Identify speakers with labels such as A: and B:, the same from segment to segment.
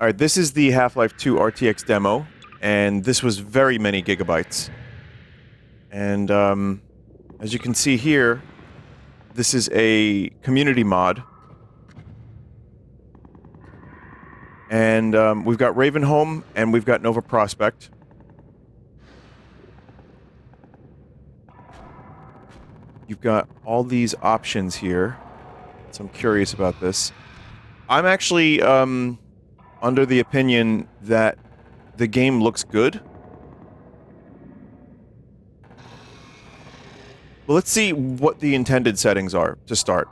A: Alright, this is the Half-Life 2 RTX demo, and this was very many gigabytes. And, as you can see here, this is a community mod. And, we've got Ravenholm, and we've got Nova Prospect. You've got all these options here, so I'm curious about this. I'm actually, under the opinion that the game looks good. Well, let's see what the intended settings are, to start.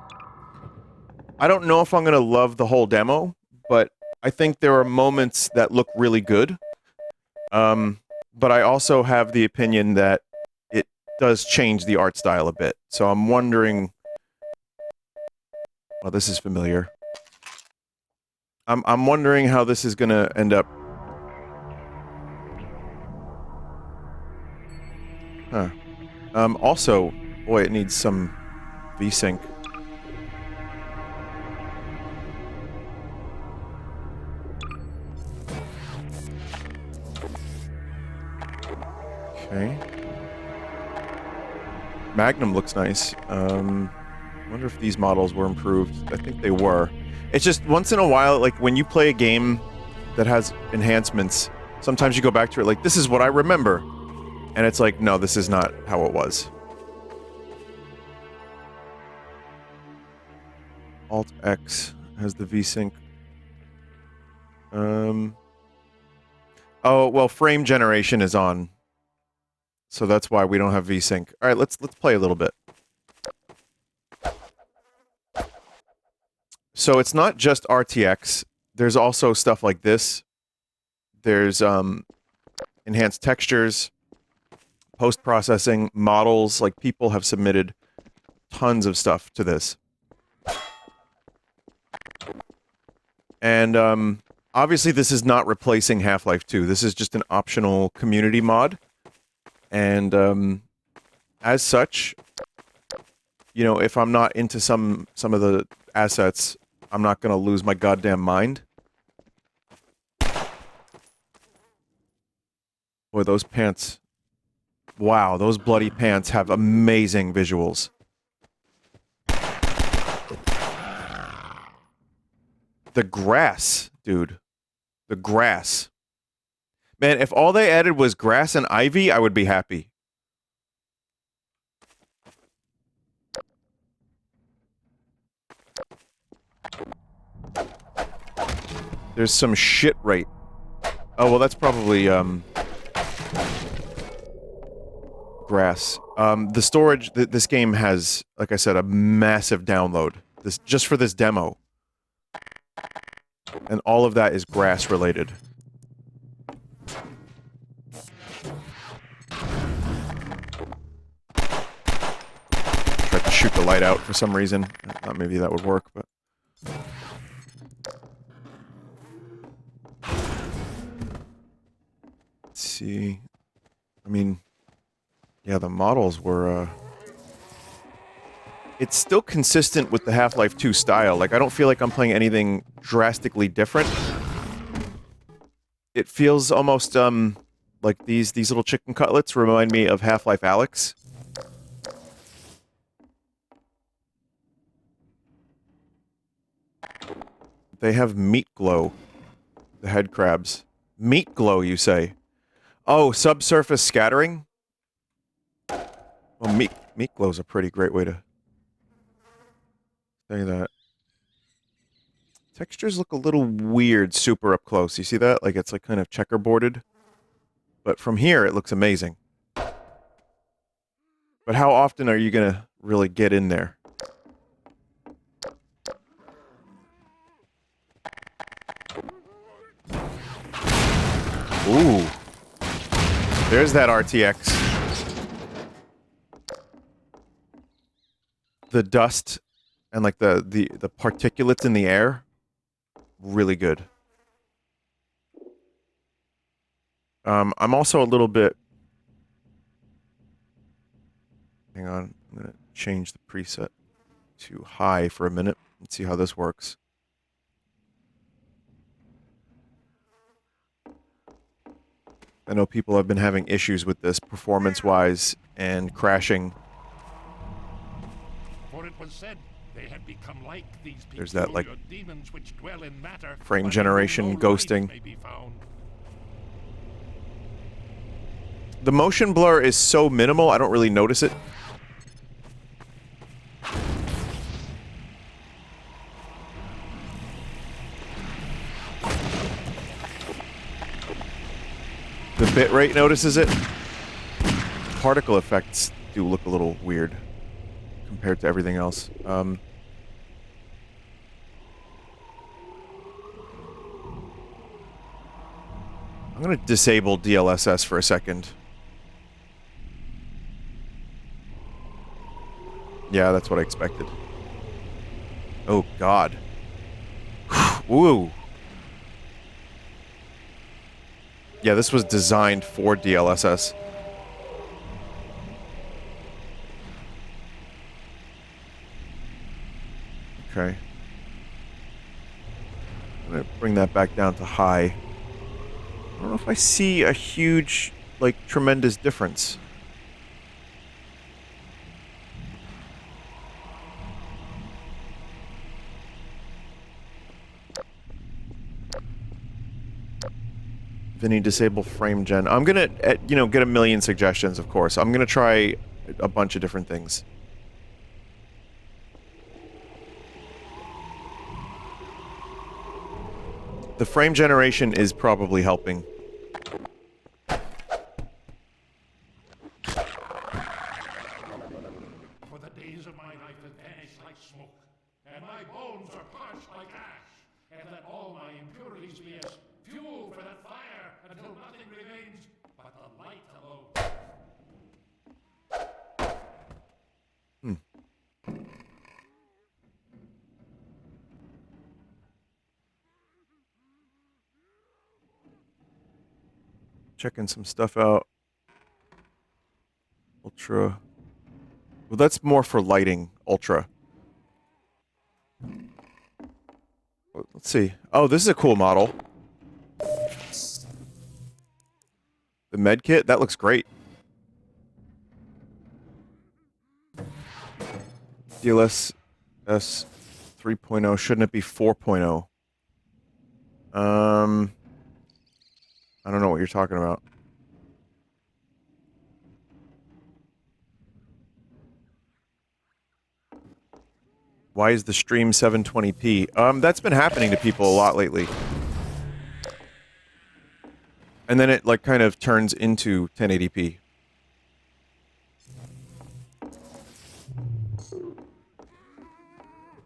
A: I don't know if I'm gonna love the whole demo, but I think there are moments that look really good. But I also have the opinion that it does change the art style a bit. So I'm wondering... Well, this is familiar. I'm wondering how this is gonna end up. Huh. Also, boy, it needs some VSync. Okay. Magnum looks nice. Wonder if these models were improved. I think they were. It's just, once in a while, like, when you play a game that has enhancements, sometimes you go back to it like, this is what I remember. And it's like, no, this is not how it was. Alt-X has the VSync. Oh, well, frame generation is on. So that's why we don't have VSync. Alright, let's play a little bit. So it's not just RTX. There's also stuff like this. There's, enhanced textures, post-processing, models. Like, people have submitted tons of stuff to this. And, obviously this is not replacing Half-Life 2. This is just an optional community mod. And, as such, you know, if I'm not into some of the assets, I'm not gonna lose my goddamn mind. Boy, those pants... Wow, those bloody pants have amazing visuals. The grass, dude. The grass. Man, if all they added was grass and ivy, I would be happy. There's some shit right. Oh, well, that's probably, grass. The storage... this game has, like I said, a massive download. Just for this demo. And all of that is grass-related. Tried to shoot the light out for some reason. I thought maybe that would work, but... Let's see... I mean... Yeah, the models were, It's still consistent with the Half-Life 2 style. Like, I don't feel like I'm playing anything drastically different. It feels almost, like these little chicken cutlets remind me of Half-Life Alyx. They have meat glow. The head crabs. Meat glow, you say? Oh, subsurface scattering? Well, meat glow's a pretty great way to say that. Textures look a little weird super up close. You see that? Like, it's like kind of checkerboarded. But from here, it looks amazing. But how often are you gonna really get in there? Ooh. There's that RTX. The dust and, like, the particulates in the air, really good. I'm also a little bit... Hang on, I'm gonna change the preset to high for a minute and see how this works. I know people have been having issues with this performance-wise and crashing.
B: For it was said they had become like these
A: There's that, like,
B: demons which dwell in matter,
A: frame generation ghosting. The motion blur is so minimal, I don't really notice it. The bitrate notices it. Particle effects do look a little weird compared to everything else. I'm gonna disable DLSS for a second. Yeah, that's what I expected. Oh, God. Woo. Yeah, this was designed for DLSS. Okay. I'm gonna bring that back down to high. I don't know if I see a huge, like, tremendous difference. Vinny, disable frame gen. I'm gonna, you know, get a million suggestions, of course. I'm gonna try a bunch of different things. The frame generation is probably helping.
B: For the days of my life have vanished like smoke, and my bones are parched like ash, and let all my impurities be as fuel for that fire until nothing remains but the light alone.
A: Checking some stuff out. Ultra. Well, that's more for lighting. Ultra. Let's see. Oh, this is a cool model. The med kit? That looks great. DLSS 3.0. Shouldn't it be 4.0? I don't know what you're talking about. Why is the stream 720p? That's been happening to people a lot lately. And then it, like, kind of turns into 1080p.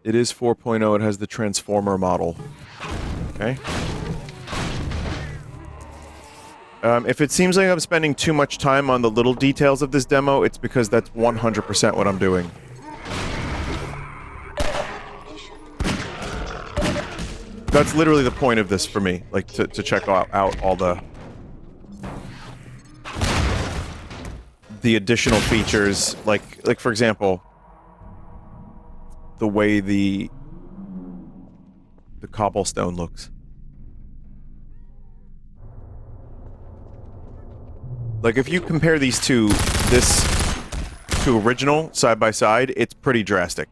A: It is 4.0. It has the transformer model. Okay. If it seems like I'm spending too much time on the little details of this demo, it's because that's 100% what I'm doing. That's literally the point of this for me, like, to check out all the additional features, like for example, the way the cobblestone looks. Like, if you compare these two, this to original side by side, it's pretty drastic.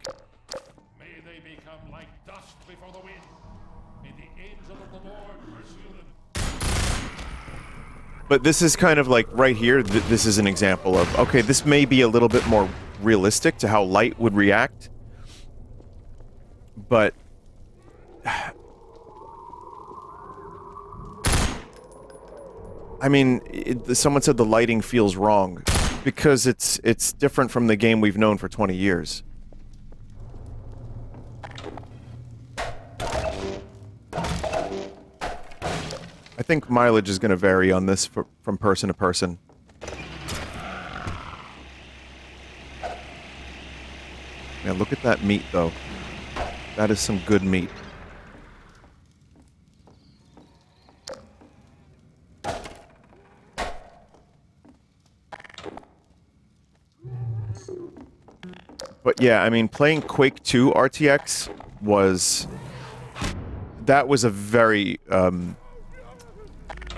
B: May they become like dust before the wind. May the angel of the Lord pursue them.
A: But this is kind of like right here, this is an example of, okay, this may be a little bit more realistic to how light would react, but I mean, someone said the lighting feels wrong because it's different from the game we've known for 20 years. I think mileage is going to vary on this from person to person. Man, look at that meat, though. That is some good meat. But yeah, I mean, playing Quake 2 RTX was... That was a very,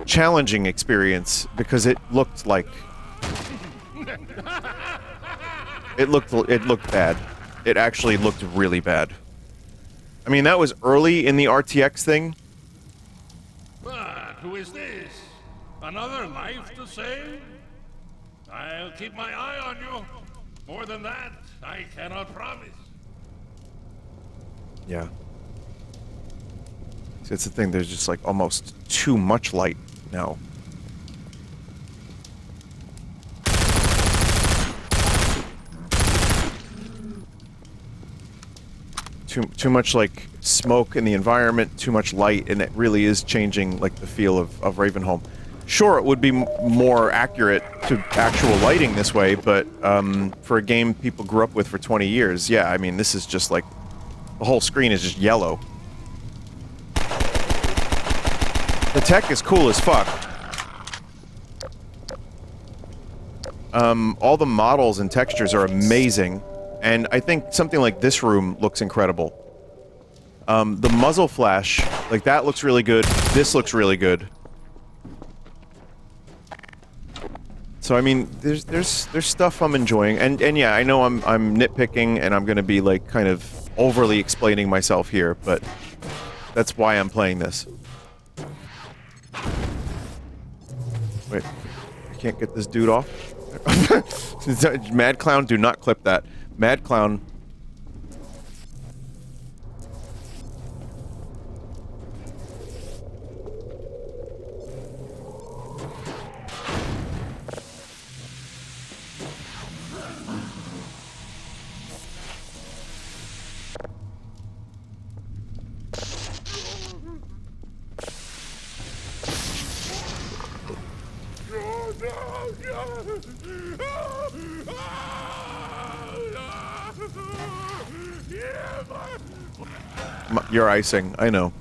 A: challenging experience because it looked like it looked bad. It actually looked really bad. I mean, that was early in the RTX thing.
B: But who is this? Another life to save? I'll keep my eye on you. More than that, I cannot promise.
A: Yeah. See, that's the thing. There's just like almost too much light now. Too much like smoke in the environment, too much light, and it really is changing like the feel of Ravenholm. Sure, it would be more accurate to actual lighting this way, but for a game people grew up with for 20 years, yeah, I mean, this is just like the whole screen is just yellow. The tech is cool as fuck. All the models and textures are amazing. And I think something like this room looks incredible. The muzzle flash, like that looks really good. This looks really good. So I mean, there's stuff I'm enjoying, and yeah, I know I'm nitpicking, and I'm gonna be like kind of overly explaining myself here, but that's why I'm playing this. Wait, I can't get this dude off. Mad Clown, do not clip that. Mad Clown. You're icing, I know.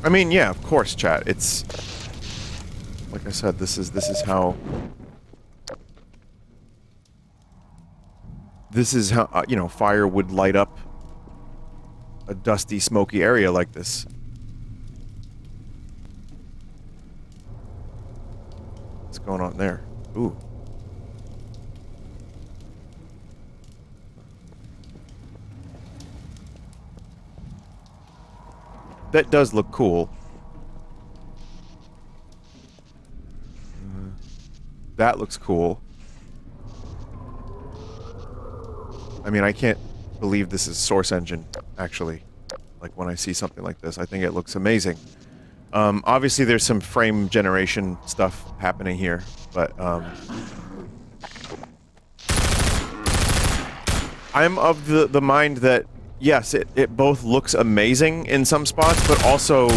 A: I mean, yeah, of course, chat. It's like I said, this is how you know, fire would light up a dusty, smoky area like this. What's going on there? Ooh. That does look cool. That looks cool. I mean, I can't believe this is Source Engine, actually. Like, when I see something like this, I think it looks amazing. Obviously, there's some frame generation stuff happening here, but, I'm of the mind that, yes, it both looks amazing in some spots, but also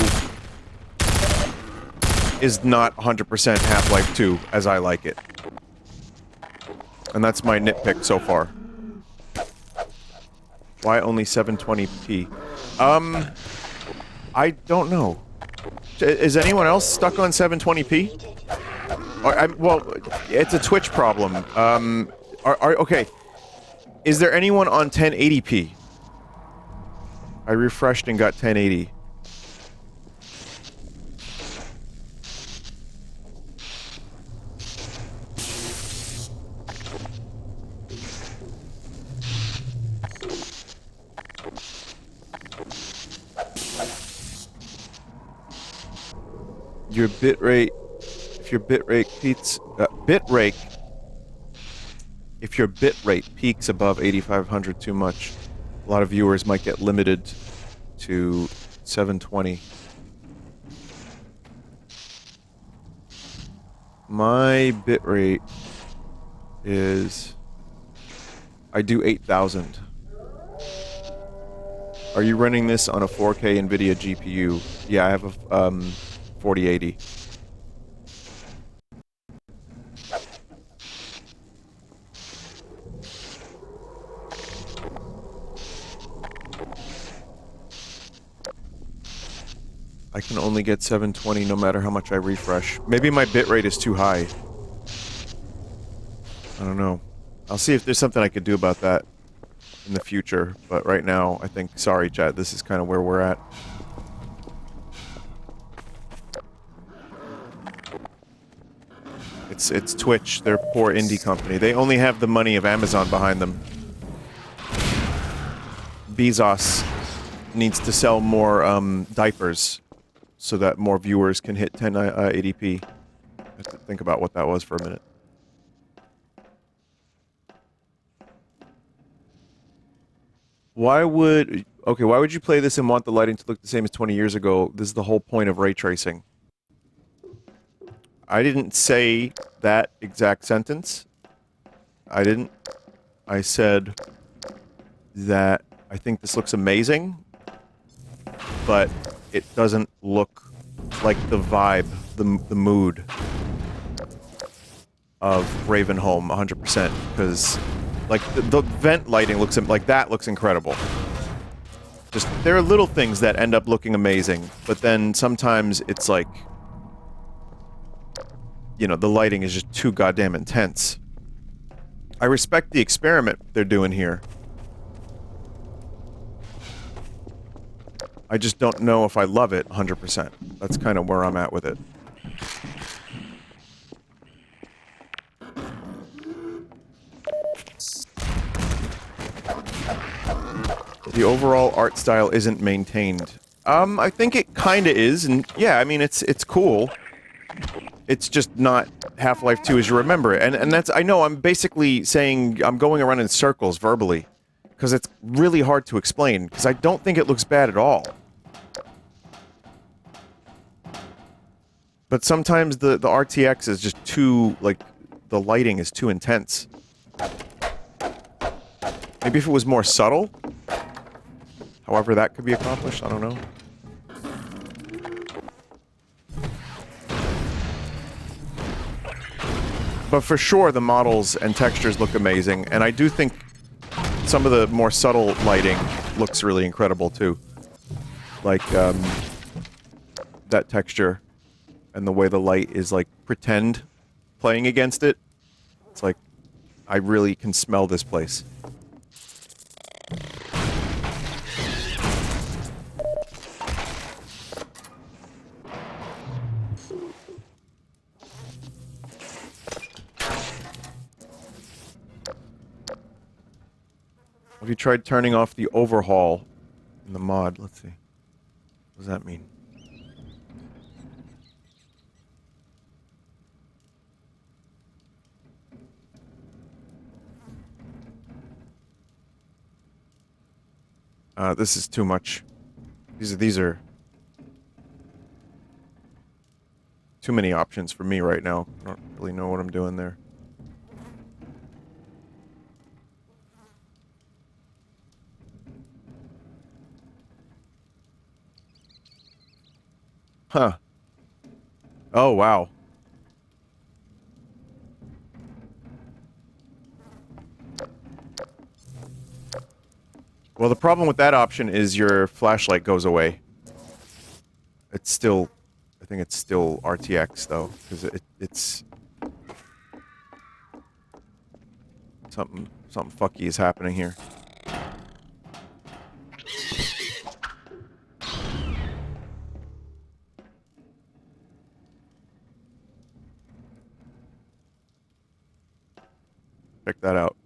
A: is not 100% Half-Life 2 as I like it. And that's my nitpick so far. Why only 720p? I don't know. Is anyone else stuck on 720p? Well, it's a Twitch problem. Okay. Is there anyone on 1080p? I refreshed and got 1080. Your bitrate, if your bitrate peaks above 8500 too much, a lot of viewers might get limited to 720. My bitrate is, I do 8000. Are you running this on a 4K NVIDIA GPU? Yeah, I have a 4080. I can only get 720 no matter how much I refresh. Maybe my bitrate is too high. I don't know. I'll see if there's something I could do about that. in the future, but right now, I think, sorry, chat, this is kind of where we're at. It's Twitch, they're a poor indie company. They only have the money of Amazon behind them. Bezos needs to sell more diapers so that more viewers can hit 1080p. I have to think about what that was for a minute. Why would you play this and want the lighting to look the same as 20 years ago? This is the whole point of ray tracing. I didn't say that exact sentence. I didn't. I said that I think this looks amazing, but it doesn't look like the vibe, the mood of Ravenholm 100%, because like the vent lighting looks like that looks incredible. Just there are little things that end up looking amazing, but then sometimes it's like, you know, the lighting is just too goddamn intense. I respect the experiment they're doing here. I just don't know if I love it 100%. That's kind of where I'm at with it. The overall art style isn't maintained. I think it kinda is, and yeah, I mean, it's cool. It's just not Half-Life 2 as you remember it. And that's, I know, I'm basically saying, I'm going around in circles verbally. Because it's really hard to explain, because I don't think it looks bad at all. But sometimes the RTX is just too, like, the lighting is too intense. Maybe if it was more subtle? However that could be accomplished, I don't know. But for sure, the models and textures look amazing, and I do think some of the more subtle lighting looks really incredible, too. Like, that texture and the way the light is, like, pretend playing against it. It's like, I really can smell this place. Have you tried turning off the overhaul in the mod? Let's see. What does that mean? This is too much. These are too many options for me right now. I don't really know what I'm doing there. Huh. Oh, wow. Well, the problem with that option is your flashlight goes away. It's still... I think it's still RTX, though, because it's... Something fucky is happening here. Check that out.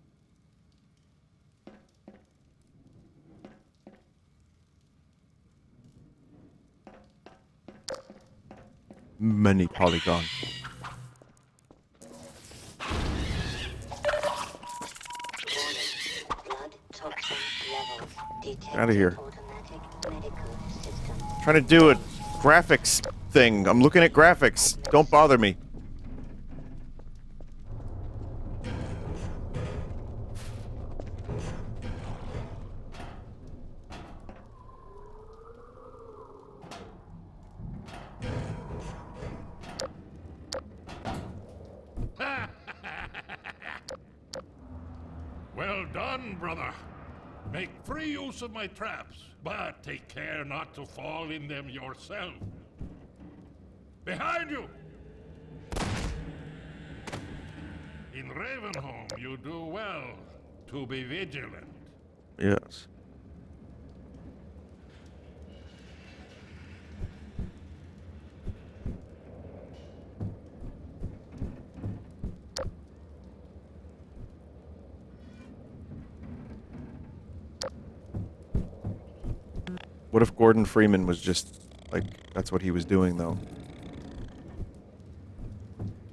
A: Many polygon. Out of here. Trying to do a graphics thing. I'm looking at graphics. Don't bother me.
B: Well done, brother. Make free use of my traps, but take care not to fall in them yourself. Behind you! In Ravenholm, you do well to be vigilant.
A: Yes. What if Gordon Freeman was just, like, that's what he was doing, though?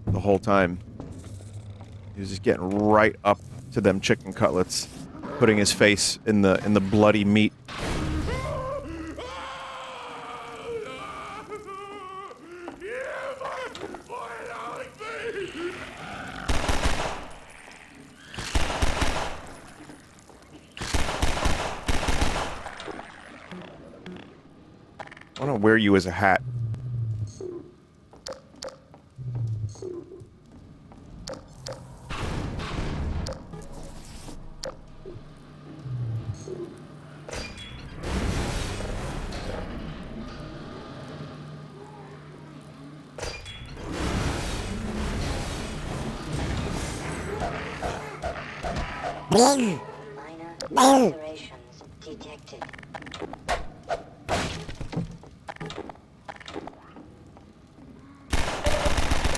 A: The whole time. He was just getting right up to them chicken cutlets, putting his face in the bloody meat. I want to wear you as a hat.
C: Minor alterations detected.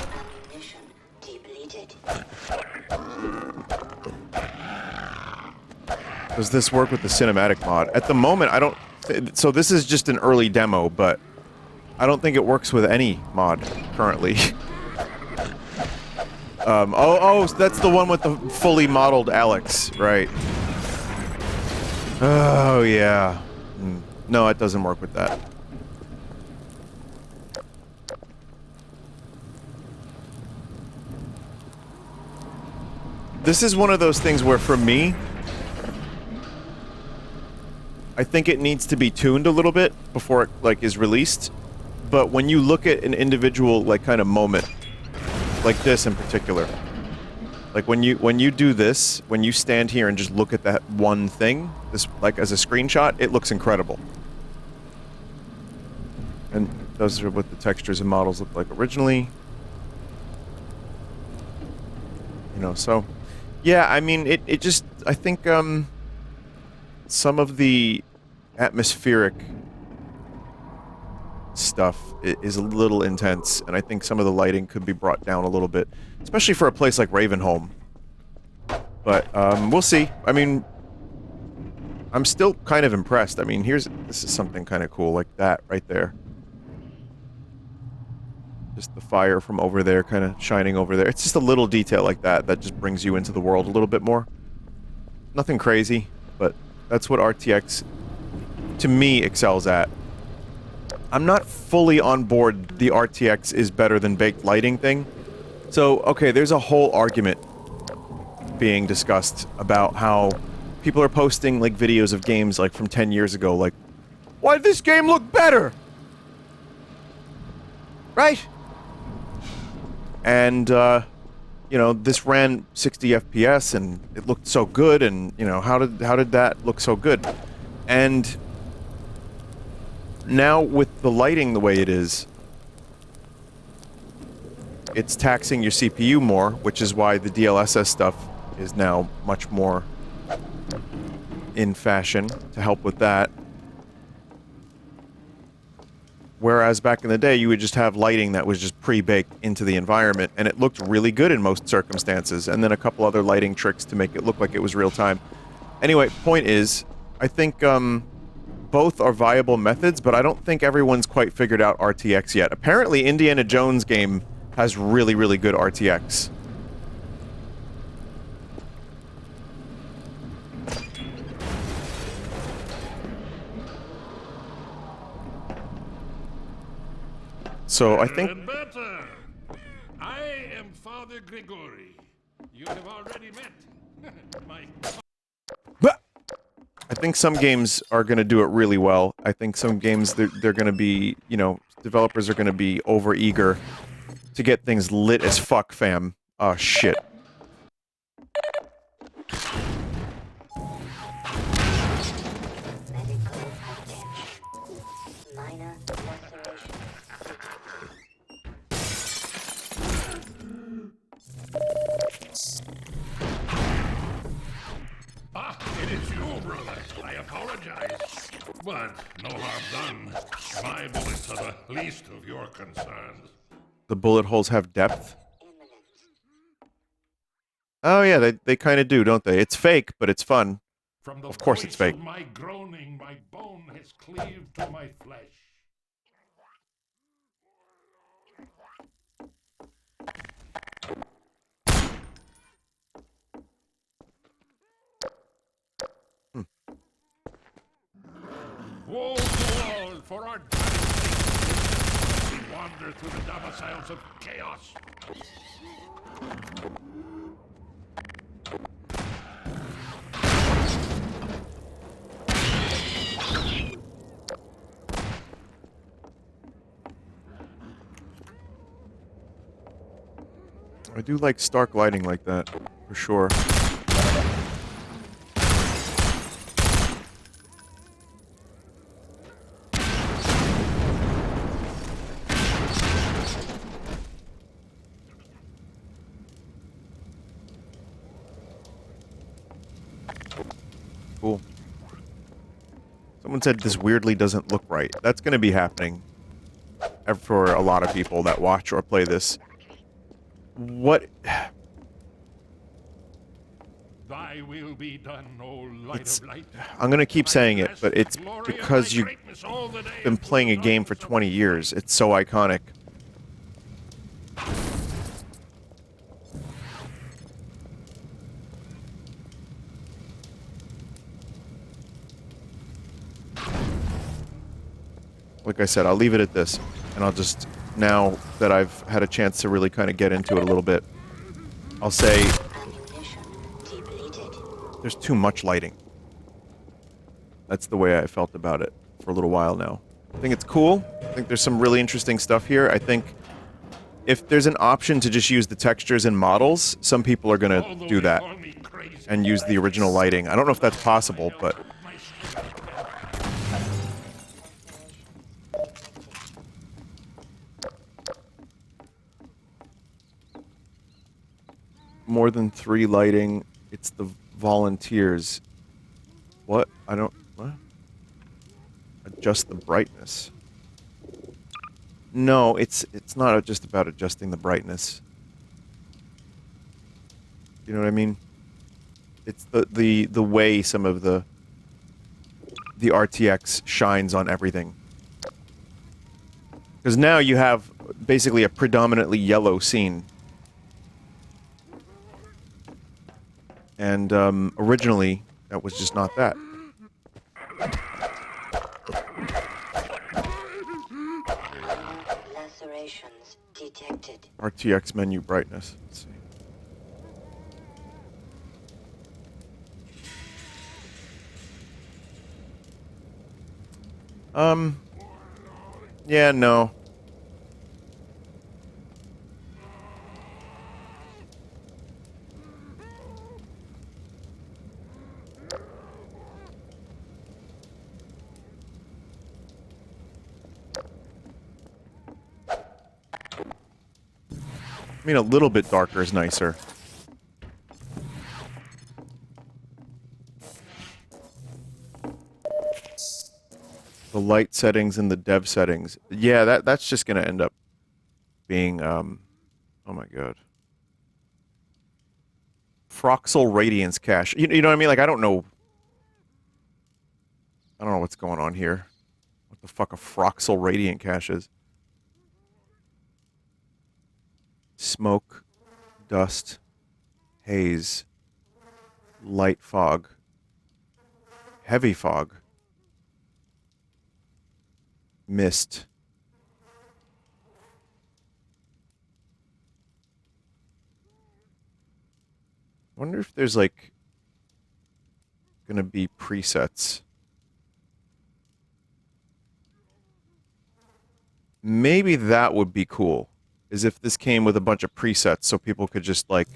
C: Ammunition depleted.
A: Does this work with the cinematic mod? At the moment, I don't... So this is just an early demo, but I don't think it works with any mod currently. Oh, that's the one with the fully modeled Alex, right. Oh, yeah. No, it doesn't work with that. This is one of those things where, for me, I think it needs to be tuned a little bit before it, like, is released. But when you look at an individual, like, kind of moment, like this in particular, like when you do this, when you stand here and just look at that one thing, this, like, as a screenshot, it looks incredible. And those are what the textures and models look like originally. You know, so yeah, I mean, it just, I think some of the atmospheric stuff is a little intense, and I think some of the lighting could be brought down a little bit, especially for a place like Ravenholm. But we'll see. I mean, I'm still kind of impressed. I mean, this is something kind of cool, like that right there. Just the fire from over there kind of shining over there. It's just a little detail like that that just brings you into the world a little bit more. Nothing crazy, but that's what RTX, to me, excels at. I'm not fully on board the RTX is better than baked lighting thing. So, okay, there's a whole argument being discussed about how people are posting, like, videos of games, like, from 10 years ago, like, why did this game look better? Right? And, you know, this ran 60 FPS and it looked so good, and, you know, how did that look so good? And now, with the lighting the way it is, it's taxing your CPU more, which is why the DLSS stuff is now much more in fashion to help with that. Whereas back in the day, you would just have lighting that was just pre-baked into the environment, and it looked really good in most circumstances, and then a couple other lighting tricks to make it look like it was real time. Anyway, point is, I think, both are viable methods, but I don't think everyone's quite figured out RTX yet. Apparently, Indiana Jones game has really, really good RTX. So, I think...
B: And better. I am Father Grigori. You have already met. My...
A: I think some games are going to do it really well. I think some games, they're going to be, you know, developers are going to be over-eager to get things lit as fuck, fam. Oh, shit.
C: Medical attention. Minor alterations.
B: Ah, it It's you, brother. I apologize. But no harm done. My bullets are the least of your concerns.
A: The bullet holes have depth.
C: Imminent.
A: Oh yeah, they kind of do, don't they? It's fake, but it's fun.
B: From the
A: Of course it's
B: voice
A: fake.
B: of my groaning, my bone has cleaved to my flesh. Wall to wall for our dynasty. We wander through the domiciles of chaos.
A: I do like stark lighting like that, for sure. Cool. Someone said this weirdly doesn't look right. That's going to be happening for a lot of people that watch or play this. What?
B: Thy will be done, O light of light.
A: I'm going to keep saying it, but it's
B: Glory of
A: because
B: thy
A: you've
B: greatness all the day
A: been playing a game for 20 years. It's so iconic. Like I said, I'll leave it at this, and I'll just, now that I've had a chance to really kind of get into it a little bit, I'll say
C: Ammunition depleted.
A: there's too much lighting. That's the way I felt about it for a little while now. I think it's cool. I think there's some really interesting stuff here. I think if there's an option to just use the textures and models, some people are going to do that and use the original lighting. I don't know if that's possible, but more than 3 lighting, it's the volunteers. What? I don't... What? Adjust the brightness. No, it's not just about adjusting the brightness. You know what I mean? It's the way some of the RTX shines on everything. Because now you have basically a predominantly yellow scene. And originally, that was just not that.
C: Lacerations detected.
A: RTX menu brightness. Let's see. Yeah, no. I mean, a little bit darker is nicer. The light settings and the dev settings. Yeah, that's just going to end up being, oh my god. Froxel Radiance Cache. You know what I mean? Like, I don't know what's going on here. What the fuck a Froxel Radiant Cache is. Smoke, dust, haze, light fog, heavy fog, mist. Wonder if there's like gonna be presets. Maybe that would be cool. Is if this came with a bunch of presets so people could just like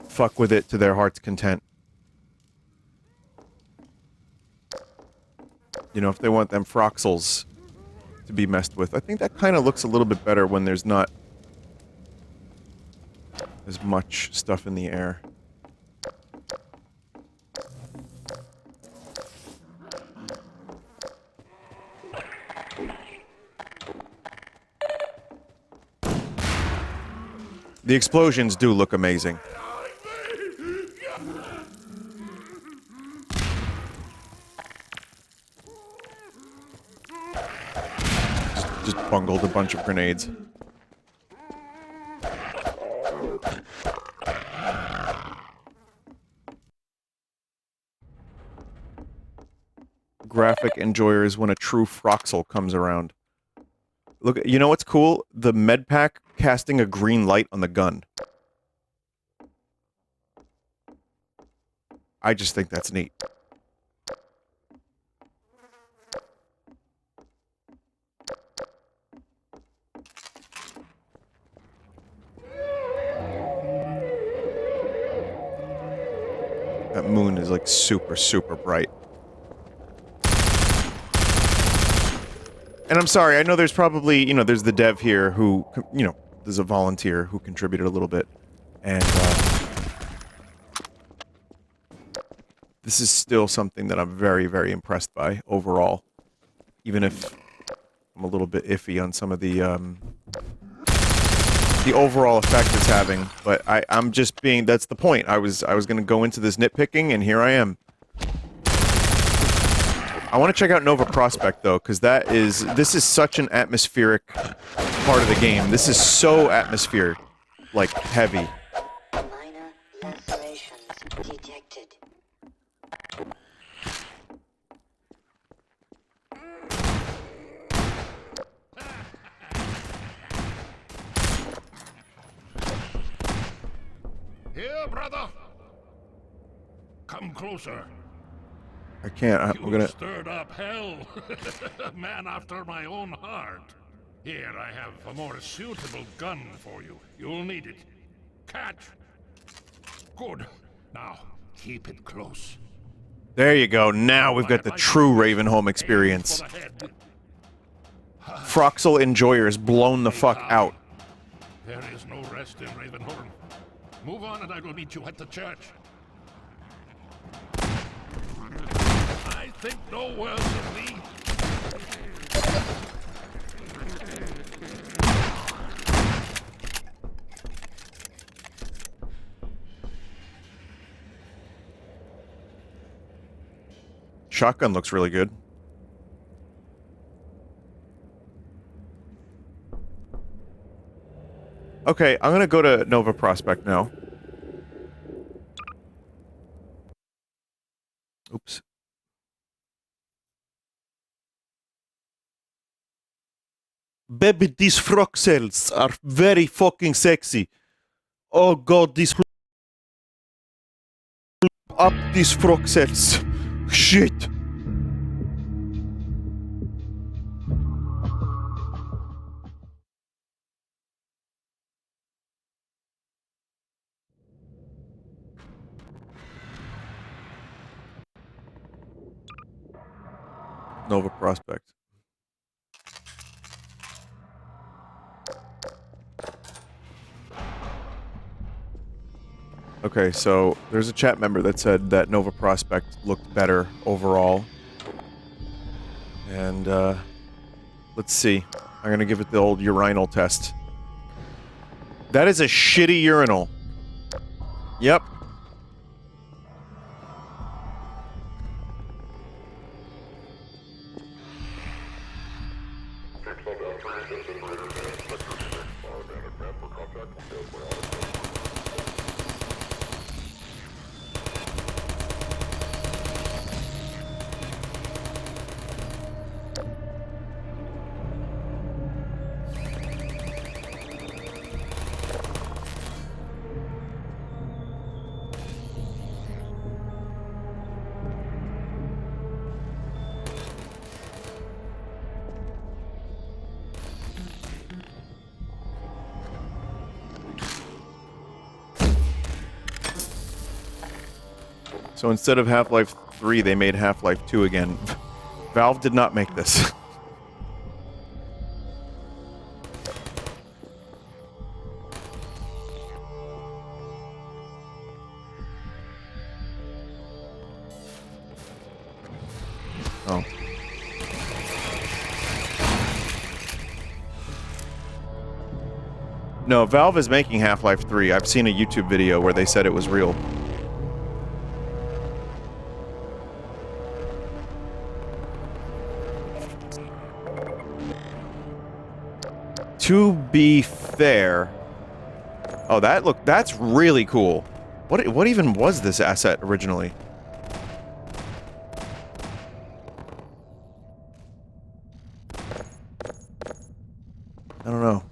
A: fuck with it to their heart's content. You know, if they want them Froxels to be messed with. I think that kind of looks a little bit better when there's not as much stuff in the air. The explosions do look amazing. Just bungled a bunch of grenades. Graphic enjoyers when a true Froxel comes around. Look, you know what's cool? The med pack casting a green light on the gun. I just think that's neat. That moon is like super, super bright. And I'm sorry, I know there's probably, you know, there's the dev here who, you know, there's a volunteer who contributed a little bit. And, this is still something that I'm very, very impressed by overall. Even if I'm a little bit iffy on some of the overall effect it's having. But I'm just being, that's the point. I was gonna go into this nitpicking, and here I am. I want to check out Nova Prospect, though, because this is such an atmospheric part of the game. This is so atmospheric, like, heavy.
C: Minor lacerations detected.
B: Here, brother. Come closer.
A: I can't, I'm
B: You
A: gonna...
B: stirred up hell. A man after my own heart. Here, I have a more suitable gun for you. You'll need it. Catch. Good. Now, keep it close.
A: There you go, now we've got the true Ravenholm experience.
B: For the head.
A: Froxel enjoyers blown the fuck out.
B: There is no rest in Ravenholm. Move on and I will meet you at the church. I think no worse of me.
A: Shotgun looks really good. Okay, I'm gonna go to Nova Prospect now. Oops. Baby, these Froxels are very fucking sexy. Oh god, these up these Froxels. Shit. Nova Prospect. Okay, so there's a chat member that said that Nova Prospect looked better overall. And, let's see. I'm gonna give it the old urinal test. That is a shitty urinal. Yep. So instead of Half-Life 3, they made Half-Life 2 again. Valve did not make this. Oh. No, Valve is making Half-Life 3. I've seen a YouTube video where they said it was real. To be fair... Oh, that's really cool. What even was this asset originally? I don't know.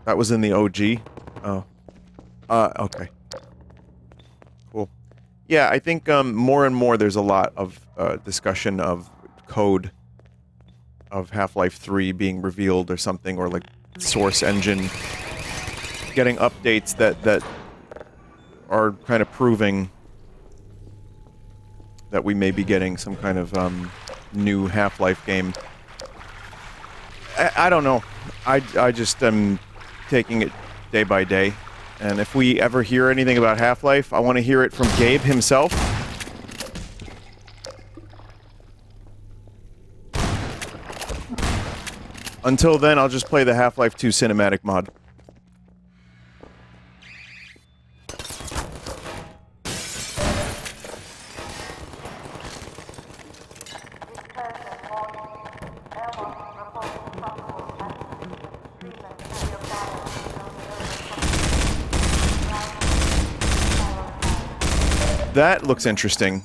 A: That was in the OG? Oh. Okay. Cool. Yeah, I think more and more there's a lot of discussion of code of Half-Life 3 being revealed or something, or like Source Engine getting updates that are kind of proving that we may be getting some kind of new Half-Life game. I don't know. I just am taking it day by day. And if we ever hear anything about Half-Life, I want to hear it from Gabe himself. Until then, I'll just play the Half-Life 2 cinematic mod. That looks interesting.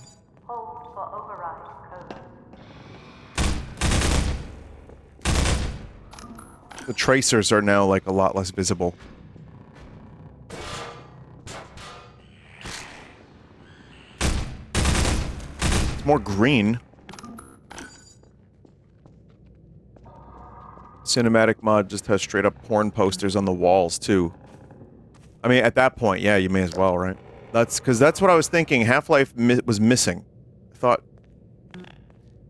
A: The tracers are now, like, a lot less visible. It's more green. Cinematic mod just has straight-up porn posters on the walls, too. I mean, at that point, yeah, you may as well, right? Because that's what I was thinking. Half-Life was missing. I thought,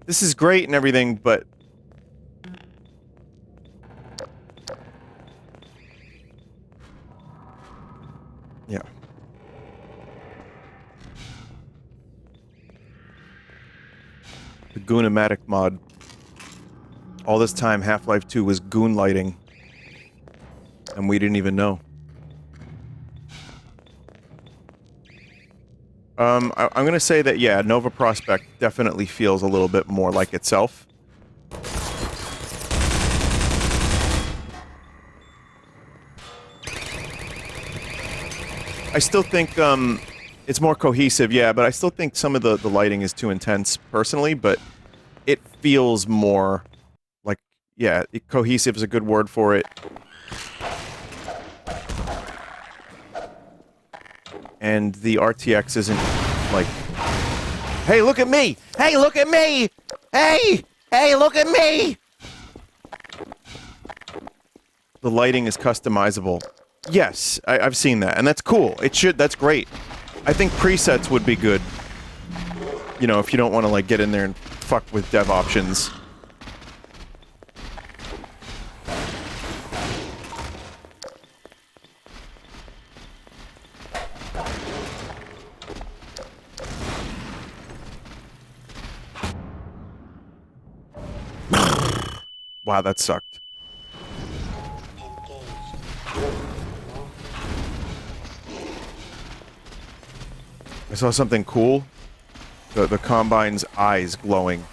A: this is great and everything, but... yeah. The Goon-O-Matic mod. All this time, Half-Life 2 was goon lighting. And we didn't even know. I'm gonna say that, yeah, Nova Prospekt definitely feels a little bit more like itself. I still think, it's more cohesive, yeah, but I still think some of the lighting is too intense, personally, but it feels more like, yeah, cohesive is a good word for it. And the RTX isn't, like, hey, look at me! Hey, look at me! Hey! Hey, look at me! The lighting is customizable. Yes, I've seen that, and that's cool. That's great. I think presets would be good. You know, if you don't want to, like, get in there and fuck with dev options. Wow, that sucked. I saw something cool. The Combine's eyes glowing.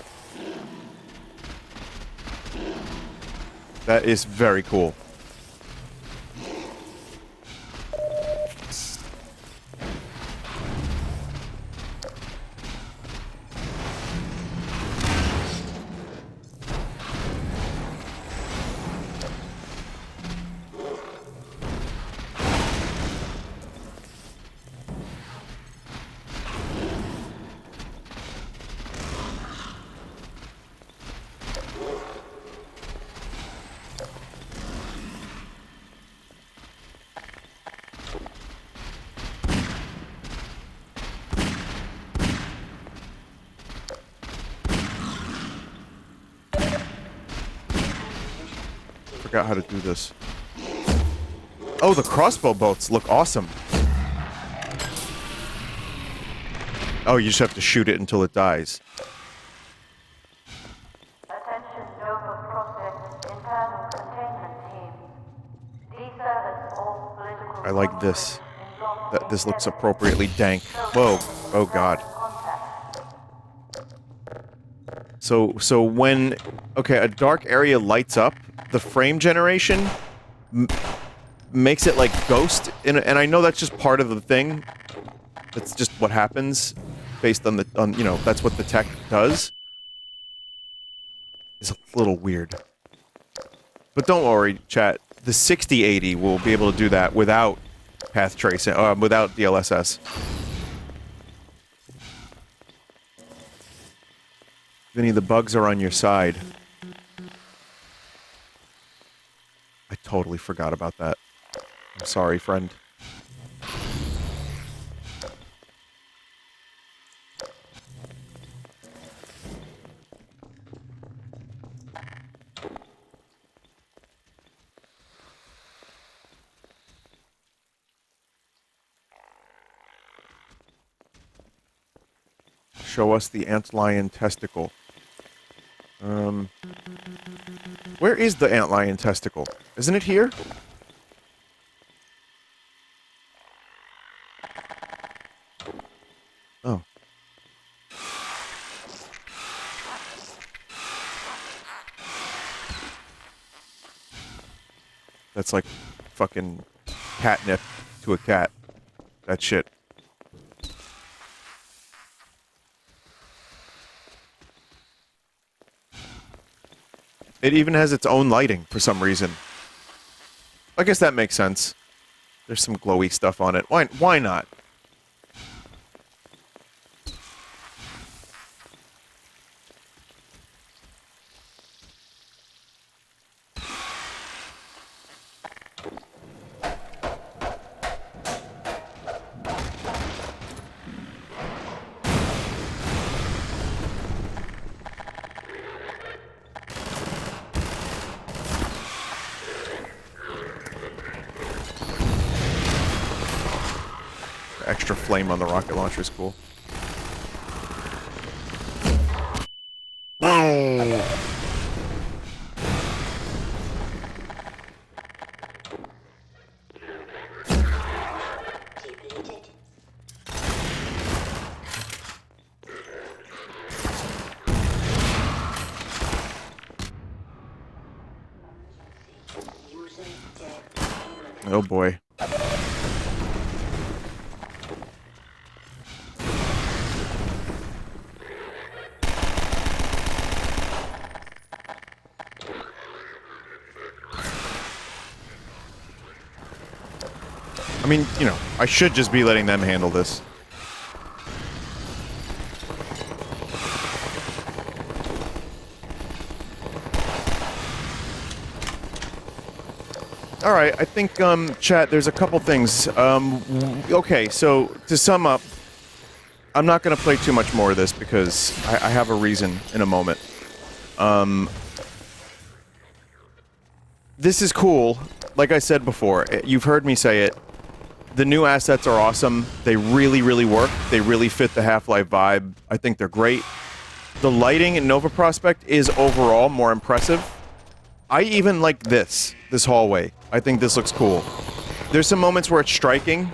A: That is very cool. Forgot how to do this. Oh, the crossbow bolts look awesome. Oh, you just have to shoot it until it dies. I like this. This looks appropriately dank. Whoa. Oh god. So when okay, a dark area lights up, the frame generation makes it like ghost, and I know that's just part of the thing. That's just what happens based on you know, that's what the tech does. It's a little weird. But don't worry, chat. The 6080 will be able to do that without path tracing, without DLSS. Vinny, the bugs are on your side. I totally forgot about that. I'm sorry, friend. Show us the antlion testicle. Where is the antlion testicle? Isn't it here? Oh. That's like fucking catnip to a cat. That shit. It even has its own lighting for some reason. I guess that makes sense. There's some glowy stuff on it. Why not? Extra flame on the rocket launcher is cool. Oh boy. I mean, you know, I should just be letting them handle this. Alright, I think, chat, there's a couple things. Okay, so, to sum up, I'm not gonna play too much more of this because I have a reason in a moment. This is cool. Like I said before, you've heard me say it. The new assets are awesome. They really, really work. They really fit the Half-Life vibe. I think they're great. The lighting in Nova Prospect is overall more impressive. I even like this hallway. I think this looks cool. There's some moments where it's striking,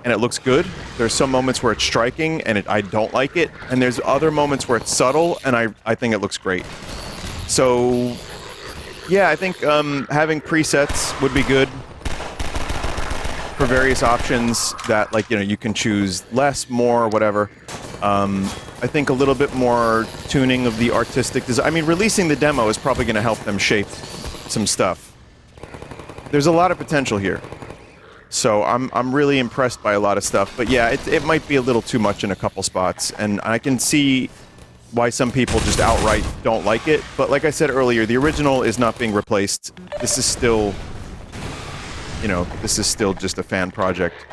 A: and it looks good. There's some moments where it's striking, and I don't like it. And there's other moments where it's subtle, and I think it looks great. So, yeah, I think having presets would be good for various options that, like, you know, you can choose less, more, whatever. I think a little bit more tuning of the artistic design. I mean, releasing the demo is probably going to help them shape some stuff. There's a lot of potential here. So I'm really impressed by a lot of stuff. But yeah, it might be a little too much in a couple spots. And I can see why some people just outright don't like it. But like I said earlier, the original is not being replaced. This is still, you know, this is still just a fan project.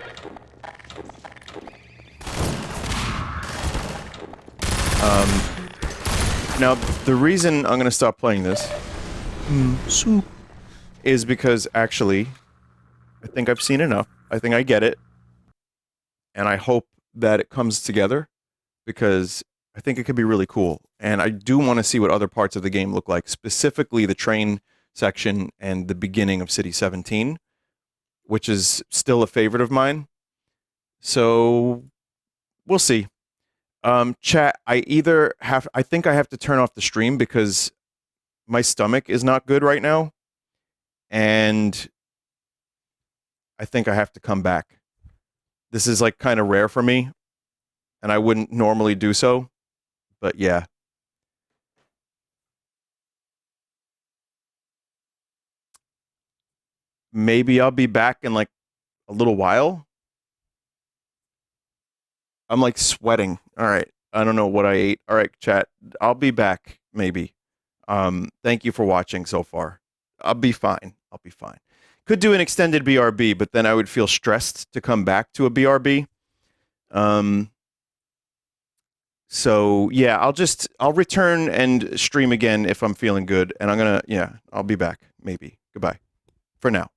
A: Now, the reason I'm going to stop playing this is because, actually, I think I've seen enough. I think I get it. And I hope that it comes together, because I think it could be really cool. And I do want to see what other parts of the game look like, specifically the train section and the beginning of City 17. which is still a favorite of mine. So we'll see. Chat, I think I have to turn off the stream because my stomach is not good right now. And I think I have to come back. This is like kind of rare for me, and I wouldn't normally do so, but yeah. Maybe I'll be back in like a little while. I'm like sweating. All right. I don't know what I ate. All right, chat. I'll be back maybe. Thank you for watching so far. I'll be fine. I'll be fine. Could do an extended BRB, but then I would feel stressed to come back to a BRB. So yeah, I'll return and stream again if I'm feeling good, and I'll be back maybe. Goodbye for now.